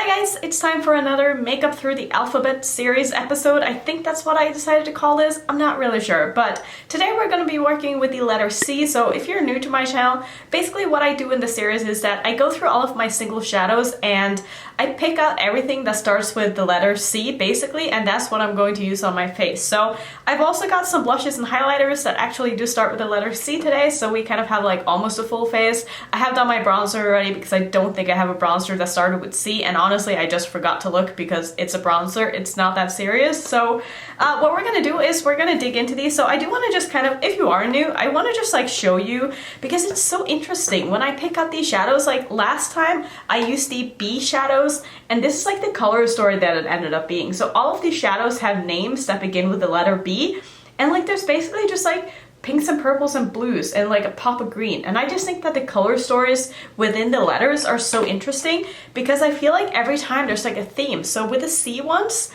Hi guys, it's time for another Makeup Through the Alphabet series episode. I think that's what I decided to call this. I'm not really sure, but today we're going to be working with the letter C. So if you're new to my channel, basically what I do in the series is that I go through all of my single shadows and I pick out everything that starts with the letter C basically, and that's what I'm going to use on my face. So I've also got some blushes and highlighters that actually do start with the letter C today, so we kind of have like almost a full face. I have done my bronzer already because I don't think I have a bronzer that started with C, and honestly I just forgot to look because it's a bronzer. It's not that serious. So what we're gonna do is we're gonna dig into these. So I do want to just kind of, if you are new, I want to just like show you because it's so interesting when I pick out these shadows. Like last time I used the B shadows, and this is like the color story that it ended up being. So all of these shadows have names that begin with the letter B, and like there's basically just like pinks and purples and blues and like a pop of green. And I just think that the color stories within the letters are so interesting because I feel like every time there's like a theme. So with the C ones,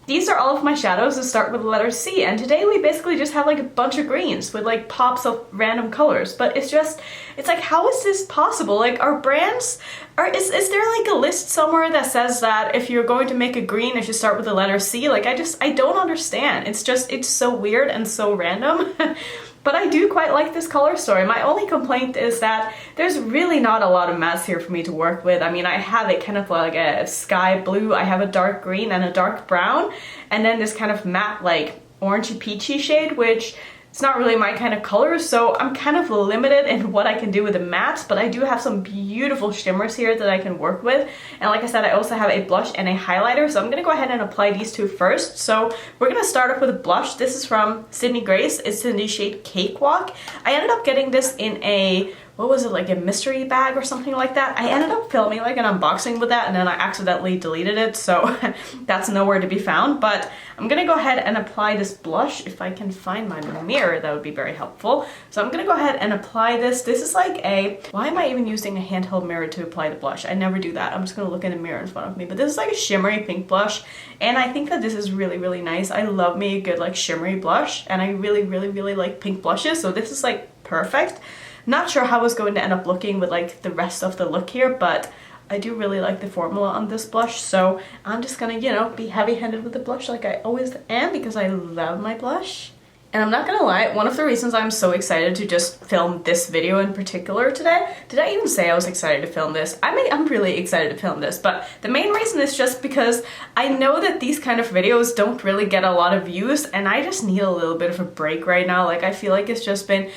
these are all of my shadows that start with the letter C, and today we basically just have like a bunch of greens with like pops of random colors. But it's like, how is this possible? Like, our brands, is there like a list somewhere that says that if you're going to make a green, it should start with the letter C? Like, I don't understand. It's so weird and so random. But I do quite like this color story. My only complaint is that there's really not a lot of mattes here for me to work with. I mean, I have it kind of like a sky blue, I have a dark green and a dark brown, and then this kind of matte like orangey peachy shade, which it's not really my kind of color, so I'm kind of limited in what I can do with the mattes, but I do have some beautiful shimmers here that I can work with. And like I said, I also have a blush and a highlighter, so I'm gonna go ahead and apply these two first. So we're gonna start off with a blush. This is from Sydney Grace. It's in the shade Cakewalk. I ended up getting this in a, what was it, like a mystery bag or something like that. I ended up filming like an unboxing with that, and then I accidentally deleted it, so that's nowhere to be found. But I'm gonna go ahead and apply this blush. If I can find my mirror, that would be very helpful. So I'm gonna go ahead and apply this. This is like a, why am I even using a handheld mirror to apply the blush? I never do that. I'm just gonna look in the mirror in front of me. But this is like a shimmery pink blush, and I think that this is really, really nice. I love me a good like shimmery blush, and I really, really, really like pink blushes, so this is like perfect. Not sure how it's going to end up looking with like the rest of the look here, but I do really like the formula on this blush, so I'm just gonna, you know, be heavy-handed with the blush like I always am because I love my blush. And I'm not gonna lie, one of the reasons I'm so excited to just film this video in particular today, did I even say I was excited to film this? I mean, I'm really excited to film this, but the main reason is just because I know that these kind of videos don't really get a lot of views, and I just need a little bit of a break right now. Like, I feel like it's been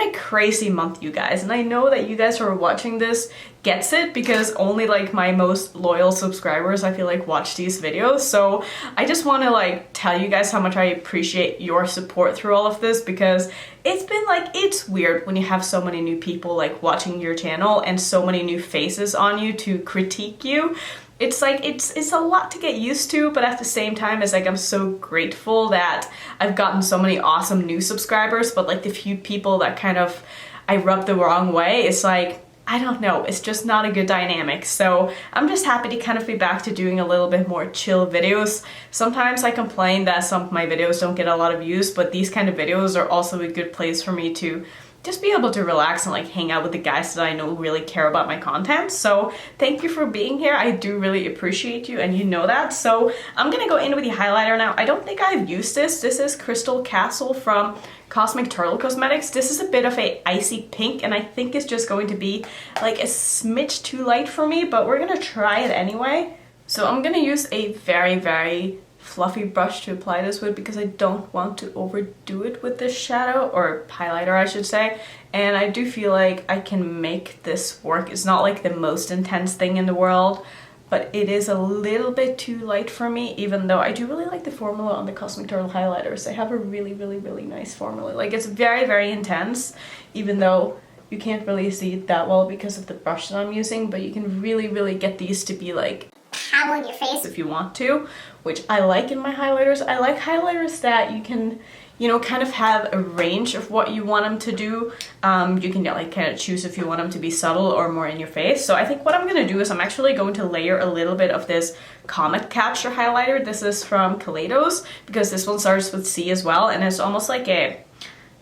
a crazy month, you guys, and I know that you guys who are watching this gets it because only like my most loyal subscribers, I feel like, watch these videos. So I just want to like tell you guys how much I appreciate your support through all of this, because it's been like, it's weird when you have so many new people like watching your channel and so many new faces on you to critique you. It's like, it's a lot to get used to, but at the same time, it's like I'm so grateful that I've gotten so many awesome new subscribers, but like the few people that kind of I rubbed the wrong way, it's like, I don't know, it's just not a good dynamic. So I'm just happy to kind of be back to doing a little bit more chill videos. Sometimes I complain that some of my videos don't get a lot of views, but these kind of videos are also a good place for me to just be able to relax and like hang out with the guys that I know really care about my content. So thank you for being here. I do really appreciate you, and you know that. So I'm gonna go in with the highlighter now. I don't think I've used this. This is Crystal Castle from Cosmic Turtle Cosmetics. This is a bit of a icy pink, and I think it's just going to be like a smidge too light for me, but we're gonna try it anyway. So I'm gonna use a very, very fluffy brush to apply this with because I don't want to overdo it with this shadow, or highlighter I should say, and I do feel like I can make this work. It's not like the most intense thing in the world, but it is a little bit too light for me, even though I do really like the formula on the Cosmic Turtle highlighters. They have a really, really, really nice formula. Like, it's very, very intense, even though you can't really see it that well because of the brush that I'm using, but you can really, really get these to be like power on your face if you want to, which I like in my highlighters. I like highlighters that you can, you know, kind of have a range of what you want them to do. You can like kind of choose if you want them to be subtle or more in your face. So I think what I'm gonna do is I'm actually going to layer a little bit of this Comet Catcher highlighter. This is from Kaleidos because this one starts with C as well, and it's almost like a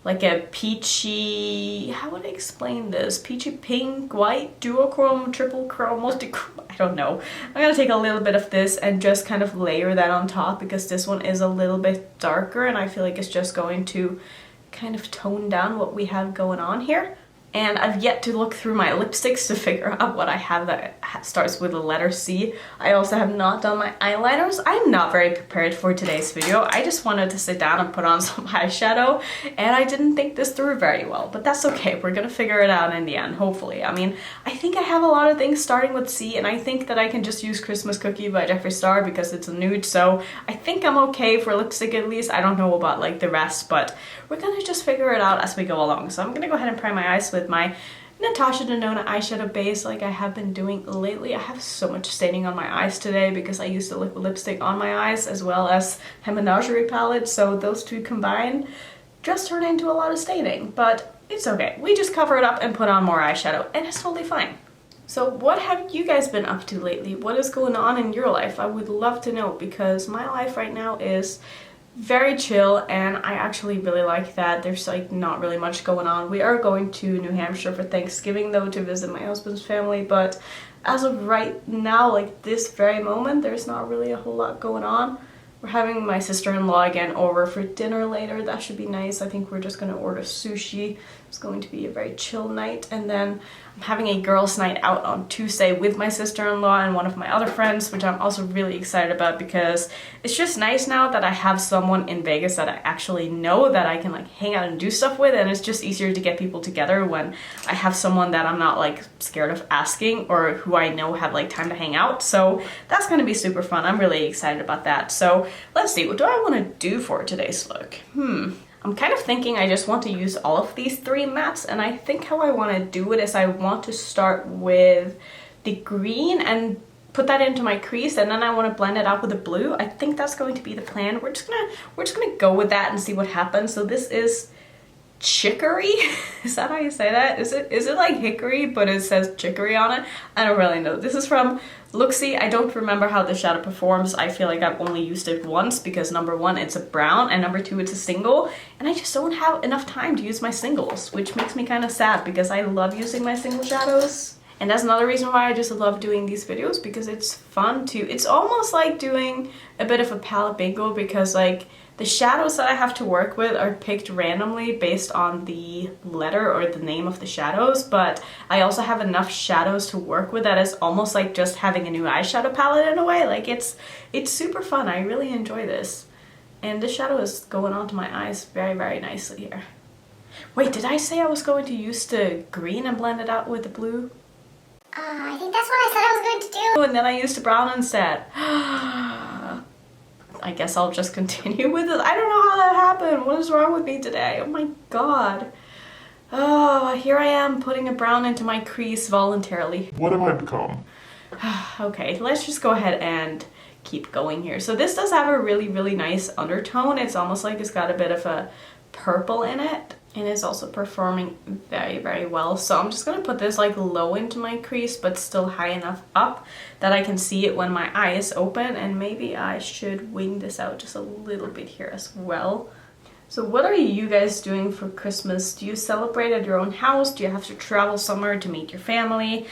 like a peachy, how would I explain this? Peachy pink, white, duochrome, triple chrome, multi-chrome, I don't know. I'm gonna take a little bit of this and just kind of layer that on top because this one is a little bit darker and I feel like it's just going to kind of tone down what we have going on here. And I've yet to look through my lipsticks to figure out what I have that starts with the letter C. I also have not done my eyeliners. I'm not very prepared for today's video. I just wanted to sit down and put on some eyeshadow, and I didn't think this through very well, but that's okay. We're gonna figure it out in the end, hopefully. I mean, I think I have a lot of things starting with C, and I think that I can just use Christmas Cookie by Jeffree Star because it's a nude, so I think I'm okay for lipstick at least. I don't know about like the rest, but we're gonna just figure it out as we go along. So I'm gonna go ahead and prime my eyes with my Natasha Denona eyeshadow base like I have been doing lately. I have so much staining on my eyes today because I used the liquid lipstick on my eyes as well as a menagerie palette, so those two combined just turn into a lot of staining, but it's okay. We just cover it up and put on more eyeshadow and it's totally fine. So what have you guys been up to lately? What is going on in your life? I would love to know because my life right now is very chill and I actually really like that. There's like not really much going on. We are going to New Hampshire for Thanksgiving though to visit my husband's family, but as of right now, like this very moment, there's not really a whole lot going on. We're having my sister-in-law again over for dinner later. That should be nice. I think we're just gonna order sushi. It's going to be a very chill night, and then I'm having a girls' night out on Tuesday with my sister-in-law and one of my other friends, which I'm also really excited about because it's just nice now that I have someone in Vegas that I actually know that I can like hang out and do stuff with, and it's just easier to get people together when I have someone that I'm not like scared of asking or who I know have like time to hang out. So that's gonna be super fun. I'm really excited about that. So let's see, what do I want to do for today's look? I'm kind of thinking I just want to use all of these three mattes, and I think how I want to do it is I want to start with the green and put that into my crease, and then I want to blend it out with the blue. I think that's going to be the plan. We're just gonna go with that and see what happens. So this is chicory. Is that how you say that? Is it like hickory but it says chicory on it? I don't really know. This is from Looxi. I don't remember how the shadow performs. I feel like I've only used it once because number one, it's a brown, and number two, it's a single, and I just don't have enough time to use my singles, which makes me kind of sad because I love using my single shadows. And that's another reason why I just love doing these videos, because it's fun to, it's almost like doing a bit of a palette bingo, because like the shadows that I have to work with are picked randomly based on the letter or the name of the shadows, but I also have enough shadows to work with that is almost like just having a new eyeshadow palette in a way. Like it's super fun. I really enjoy this. And this shadow is going onto my eyes very, very nicely here. Wait, did I say I was going to use the green and blend it out with the blue? I think that's what I said I was going to do. And then I used the brown instead. I guess I'll just continue with it. I don't know how that happened. What is wrong with me today? Oh my god. Oh, here I am putting a brown into my crease voluntarily. What have I become? Okay, let's just go ahead and keep going here. So this does have a really, really nice undertone. It's almost like it's got a bit of a purple in it, and it's also performing very, very well. So I'm just gonna put this like low into my crease but still high enough up that I can see it when my eye is open, and maybe I should wing this out just a little bit here as well. So what are you guys doing for Christmas? Do you celebrate at your own house? Do you have to travel somewhere to meet your family?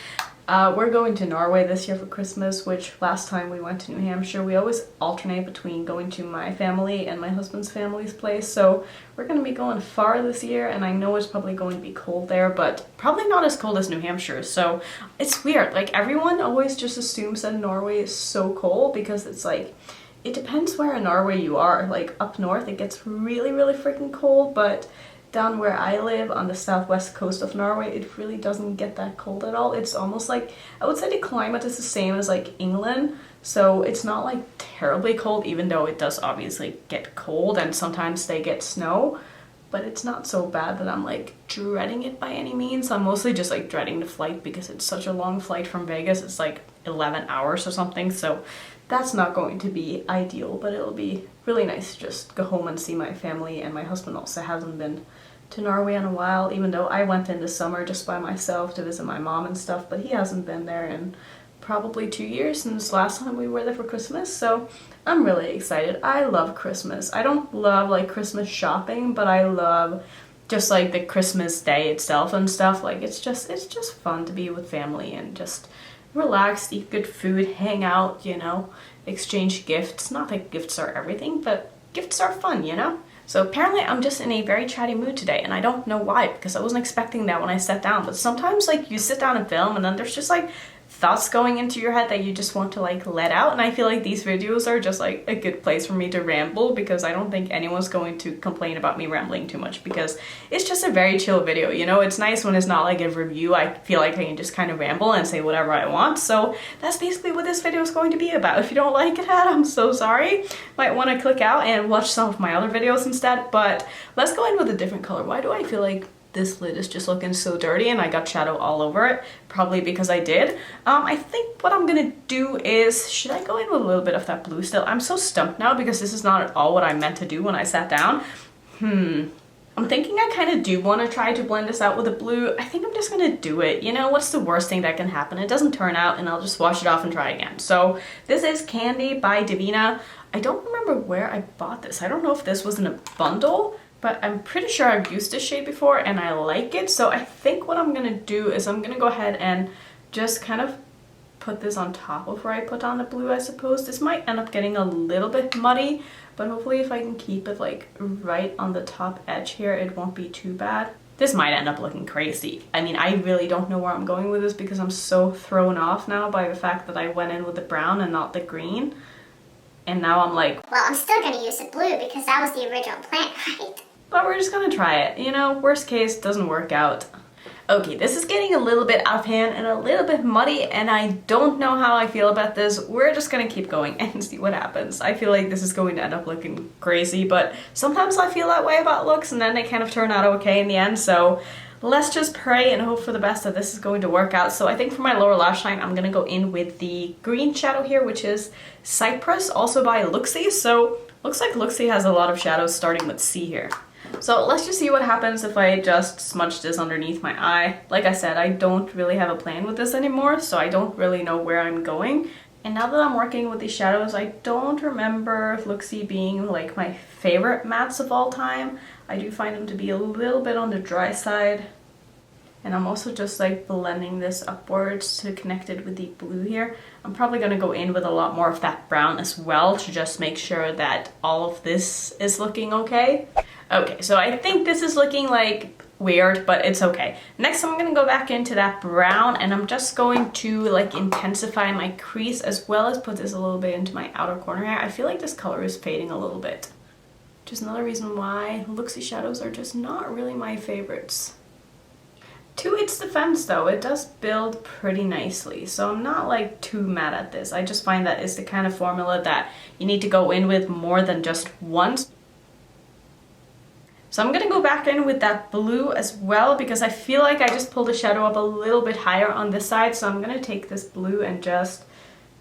We're going to Norway this year for Christmas, which last time we went to New Hampshire. We always alternate between going to my family and my husband's family's place, so we're going to be going far this year, and I know it's probably going to be cold there, but probably not as cold as New Hampshire. So it's weird, like everyone always just assumes that Norway is so cold because it's like, it depends where in Norway you are. Like up north it gets really, really freaking cold, but down where I live on the southwest coast of Norway, it really doesn't get that cold at all. It's almost like, I would say the climate is the same as like England, so it's not like terribly cold, even though it does obviously get cold and sometimes they get snow, but it's not so bad that I'm like dreading it by any means. I'm mostly just like dreading the flight because it's such a long flight from Vegas. It's like 11 hours or something, so that's not going to be ideal, but it'll be really nice to just go home and see my family. And my husband also hasn't been to Norway in a while, even though I went in the summer just by myself to visit my mom and stuff, but he hasn't been there in probably 2 years since last time we were there for Christmas, so I'm really excited. I love Christmas. I don't love like Christmas shopping, but I love just like the Christmas day itself and stuff. Like it's just fun to be with family and just relax, eat good food, hang out, you know, exchange gifts. Not that gifts are everything, but gifts are fun, you know? So apparently I'm just in a very chatty mood today, and I don't know why, because I wasn't expecting that when I sat down. But sometimes like you sit down and film and then there's just like thoughts going into your head that you just want to like let out, and I feel like these videos are just like a good place for me to ramble, because I don't think anyone's going to complain about me rambling too much, because it's just a very chill video, you know? It's nice when it's not like a review. I feel like I can just kind of ramble and say whatever I want. So that's basically what this video is going to be about. If you don't like it, I'm so sorry. Might want to click out and watch some of my other videos instead. But let's go in with a different color. Why do I feel like this lid is just looking so dirty and I got shadow all over it? Probably because I did. I think what I'm gonna do is, should I go in with a little bit of that blue still? I'm so stumped now because this is not at all what I meant to do when I sat down. I'm thinking I kind of do want to try to blend this out with a blue. I think I'm just gonna do it. You know, what's the worst thing that can happen? It doesn't turn out and I'll just wash it off and try again. So this is Candy by Divina. I don't remember where I bought this. I don't know if this was in a bundle, but I'm pretty sure I've used this shade before and I like it. So I think what I'm gonna do is I'm gonna go ahead and just kind of put this on top of where I put on the blue, I suppose. This might end up getting a little bit muddy, but hopefully if I can keep it like right on the top edge here, it won't be too bad. This might end up looking crazy. I mean, I really don't know where I'm going with this because I'm so thrown off now by the fact that I went in with the brown and not the green. And now I'm like, well, I'm still gonna use the blue because that was the original plan, right? But we're just gonna try it, you know? Worst case, doesn't work out. Okay, this is getting a little bit out of hand and a little bit muddy, and I don't know how I feel about this. We're just gonna keep going and see what happens. I feel like this is going to end up looking crazy, but sometimes I feel that way about looks and then they kind of turn out okay in the end. So let's just pray and hope for the best that this is going to work out. So I think for my lower lash line, I'm gonna go in with the green shadow here, which is Cypress, also by Looxi. So looks like Looxi has a lot of shadows starting with C here. So let's just see what happens if I just smudge this underneath my eye. Like I said, I don't really have a plan with this anymore, so I don't really know where I'm going. And now that I'm working with these shadows, I don't remember Looxi being like my favorite mattes of all time. I do find them to be a little bit on the dry side. And I'm also just like blending this upwards to connect it with the blue here. I'm probably gonna go in with a lot more of that brown as well to just make sure that all of this is looking okay. Okay, so I think this is looking like weird, but it's okay. Next, I'm gonna go back into that brown and I'm just going to like intensify my crease as well as put this a little bit into my outer corner here. I feel like this color is fading a little bit. Which is another reason why Looxi shadows are just not really my favorites. To its defense though, it does build pretty nicely, so I'm not like too mad at this. I just find that it's the kind of formula that you need to go in with more than just once. So I'm gonna go back in with that blue as well because I feel like I just pulled the shadow up a little bit higher on this side. So I'm gonna take this blue and just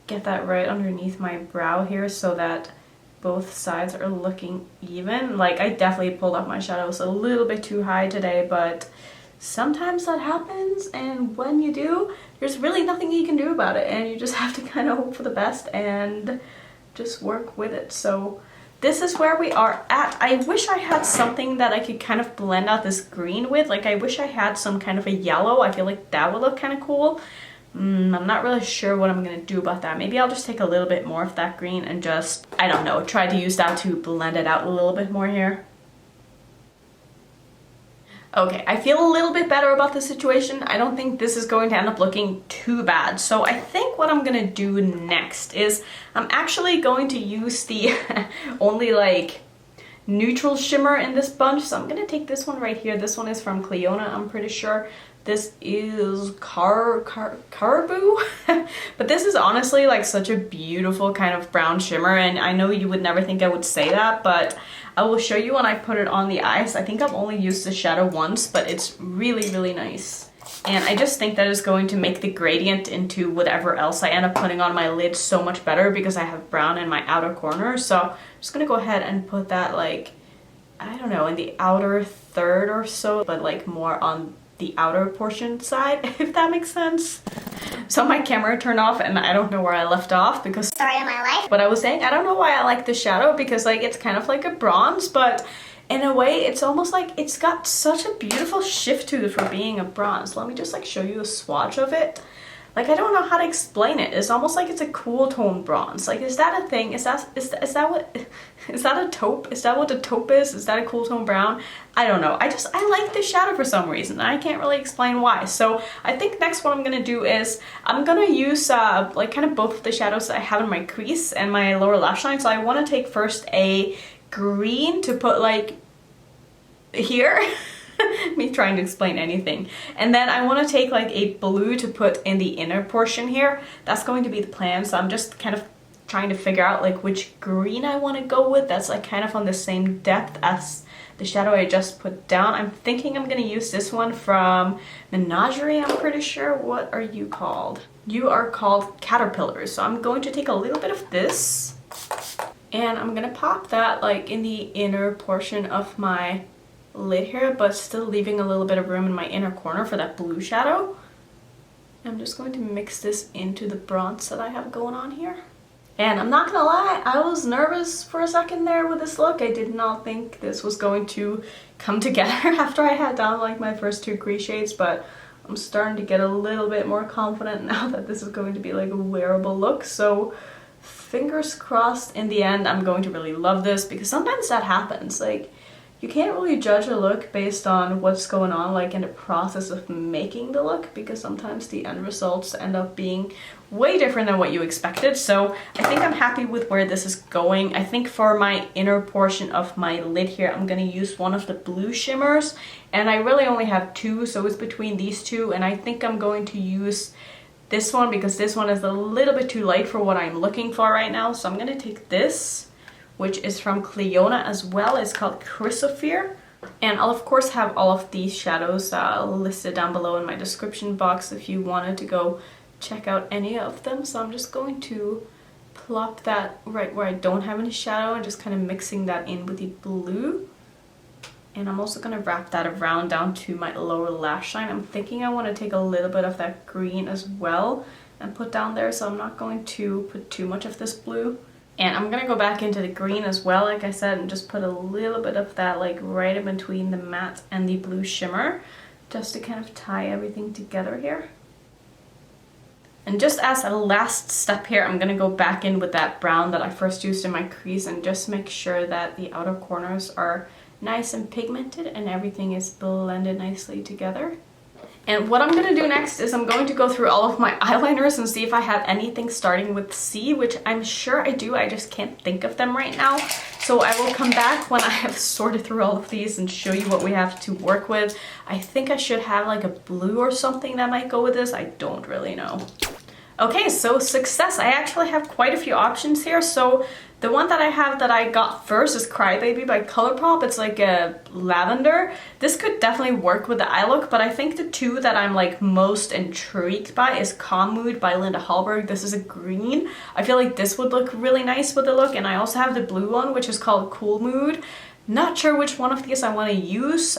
get that right underneath my brow here so that both sides are looking even. Like I definitely pulled up my shadows a little bit too high today, but sometimes that happens, and when you do, there's really nothing you can do about it, and you just have to kind of hope for the best and just work with it. So this is where we are at. I wish I had something that I could kind of blend out this green with. Like I wish I had some kind of a yellow. I feel like that would look kind of cool. I'm not really sure what I'm gonna do about that. Maybe I'll just take a little bit more of that green and just, I don't know, try to use that to blend it out a little bit more here. Okay, I feel a little bit better about the situation. I don't think this is going to end up looking too bad. So I think what I'm gonna do next is I'm actually going to use the only like neutral shimmer in this bunch. So I'm gonna take this one right here. This one is from Cleona, I'm pretty sure. This is Caribou. But this is honestly like such a beautiful kind of brown shimmer, and I know you would never think I would say that, but I will show you when I put it on the eyes. I think I've only used the shadow once, but it's really, really nice. And I just think that is going to make the gradient into whatever else I end up putting on my lid so much better because I have brown in my outer corner. So I'm just gonna go ahead and put that like, I don't know, in the outer third or so, but like more on the outer portion side, if that makes sense. So my camera turned off and I don't know where I left off because story of my life. But I was saying I don't know why I like the shadow because like it's kind of like a bronze, but in a way, it's almost like it's got such a beautiful shift to it for being a bronze. Let me just like show you a swatch of it. Like, I don't know how to explain it. It's almost like it's a cool tone bronze. Like, is that a thing? Is that a taupe? Is that what the taupe is? Is that a cool tone brown? I don't know. I like this shadow for some reason. I can't really explain why. So I think next what I'm gonna do is I'm gonna use like kind of both of the shadows that I have in my crease and my lower lash line. So I want to take first a green to put like here. Me trying to explain anything. And then I want to take like a blue to put in the inner portion here. That's going to be the plan. So I'm just kind of trying to figure out like which green I want to go with. That's like kind of on the same depth as the shadow I just put down. I'm thinking I'm going to use this one from Menagerie, I'm pretty sure. What are you called? You are called Caterpillars. So I'm going to take a little bit of this and I'm going to pop that like in the inner portion of my lid here, but still leaving a little bit of room in my inner corner for that blue shadow. I'm just going to mix this into the bronze that I have going on here. And I'm not gonna lie, I was nervous for a second there with this look. I did not think this was going to come together after I had down like my first two crease shades, but I'm starting to get a little bit more confident now that this is going to be like a wearable look. So fingers crossed in the end I'm going to really love this, because sometimes that happens. Like, you can't really judge a look based on what's going on like in the process of making the look, because sometimes the end results end up being way different than what you expected. So I think I'm happy with where this is going. I think for my inner portion of my lid here, I'm going to use one of the blue shimmers, and I really only have two, so it's between these two, and I think I'm going to use this one because this one is a little bit too light for what I'm looking for right now. So I'm going to take this, which is from Cliona as well. It's called Chrysosphere. And I'll of course have all of these shadows listed down below in my description box if you wanted to go check out any of them. So I'm just going to plop that right where I don't have any shadow and just kind of mixing that in with the blue. And I'm also going to wrap that around down to my lower lash line. I'm thinking I want to take a little bit of that green as well and put down there, so I'm not going to put too much of this blue. And I'm gonna go back into the green as well, like I said, and just put a little bit of that like right in between the matte and the blue shimmer, just to kind of tie everything together here. And just as a last step here, I'm gonna go back in with that brown that I first used in my crease and just make sure that the outer corners are nice and pigmented and everything is blended nicely together. And what I'm going to do next is I'm going to go through all of my eyeliners and see if I have anything starting with C, which I'm sure I do, I just can't think of them right now. So I will come back when I have sorted through all of these and show you what we have to work with. I think I should have like a blue or something that might go with this, I don't really know. Okay, so success. I actually have quite a few options here. So the one that I have that I got first is Crybaby by Colourpop. It's like a lavender. This could definitely work with the eye look, but I think the two that I'm like most intrigued by is Calm Mood by Linda Hallberg. This is a green. I feel like this would look really nice with the look, and I also have the blue one, which is called Cool Mood. Not sure which one of these I want to use.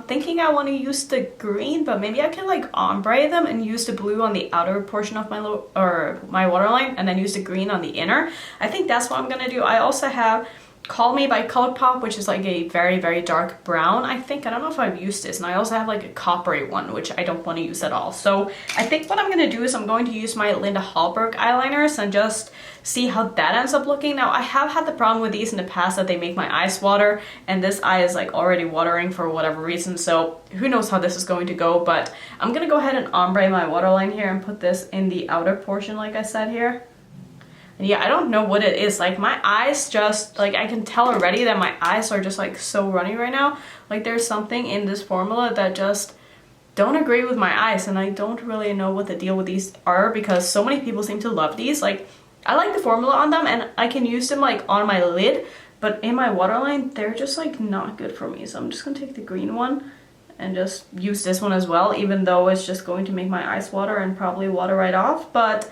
Thinking I want to use the green, but maybe I can like ombre them and use the blue on the outer portion of my waterline and then use the green on the inner. I think that's what I'm gonna do. I also have Call Me by Colourpop, which is like a very, very dark brown, I think. I don't know if I've used this. And I also have like a coppery one, which I don't want to use at all. So I think what I'm going to do is I'm going to use my Linda Hallberg eyeliners and just see how that ends up looking. Now, I have had the problem with these in the past that they make my eyes water. And this eye is like already watering for whatever reason. So who knows how this is going to go. But I'm going to go ahead and ombre my waterline here and put this in the outer portion, like I said here. And yeah, I don't know what it is. Like my eyes just, like I can tell already that my eyes are just like so runny right now. Like there's something in this formula that just don't agree with my eyes. And I don't really know what the deal with these are because so many people seem to love these. Like I like the formula on them and I can use them like on my lid. But in my waterline, they're just like not good for me. So I'm just going to take the green one and just use this one as well. Even though it's just going to make my eyes water and probably water right off. But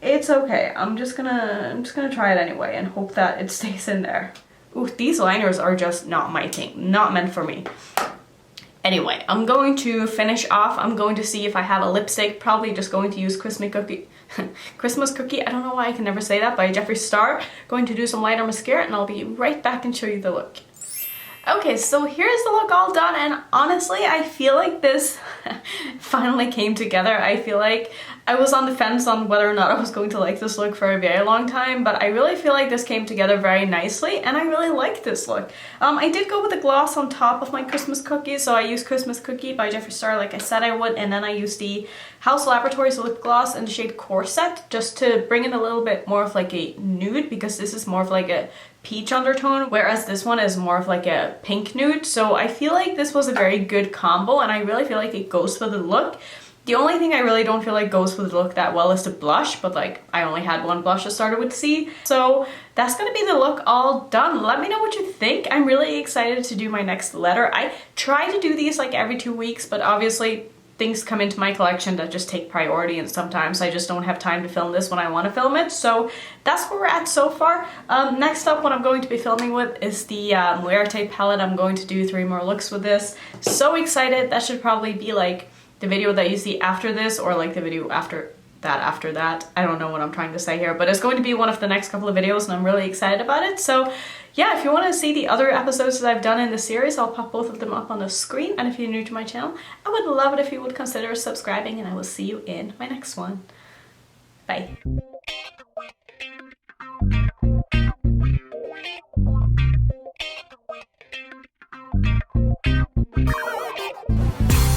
it's okay. I'm just gonna try it anyway and hope that it stays in there. Ooh, these liners are just not my thing. Not meant for me. Anyway, I'm going to finish off. I'm going to see if I have a lipstick. Probably just going to use Christmas Cookie. Christmas Cookie. I don't know why I can never say that, by Jeffree Star. Going to do some liner mascara and I'll be right back and show you the look. Okay, so here's the look all done, and honestly, I feel like this finally came together. I feel like I was on the fence on whether or not I was going to like this look for a very long time, but I really feel like this came together very nicely, and I really like this look. I did go with the gloss on top of my Christmas cookie, so I used Christmas Cookie by Jeffree Star like I said I would, and then I used the Haus Laboratories lip gloss in the shade Corset just to bring in a little bit more of like a nude, because this is more of like a peach undertone, whereas this one is more of like a pink nude. So I feel like this was a very good combo, and I really feel like it goes for the look. The only thing I really don't feel like goes for the look that well is the blush, but like I only had one blush that started with C. So that's gonna be the look all done. Let me know what you think. I'm really excited to do my next letter. I try to do these like every 2 weeks, but obviously things come into my collection that just take priority, and sometimes I just don't have time to film this when I want to film it. So that's where we're at so far. Next up, what I'm going to be filming with is the Muerte palette. I'm going to do 3 more looks with this. So excited. That should probably be like the video that you see after this, or like the video after that. I don't know what I'm trying to say here, but it's going to be one of the next couple of videos, and I'm really excited about it. So yeah, if you want to see the other episodes that I've done in the series, I'll pop both of them up on the screen. And if you're new to my channel, I would love it if you would consider subscribing, and I will see you in my next one. Bye.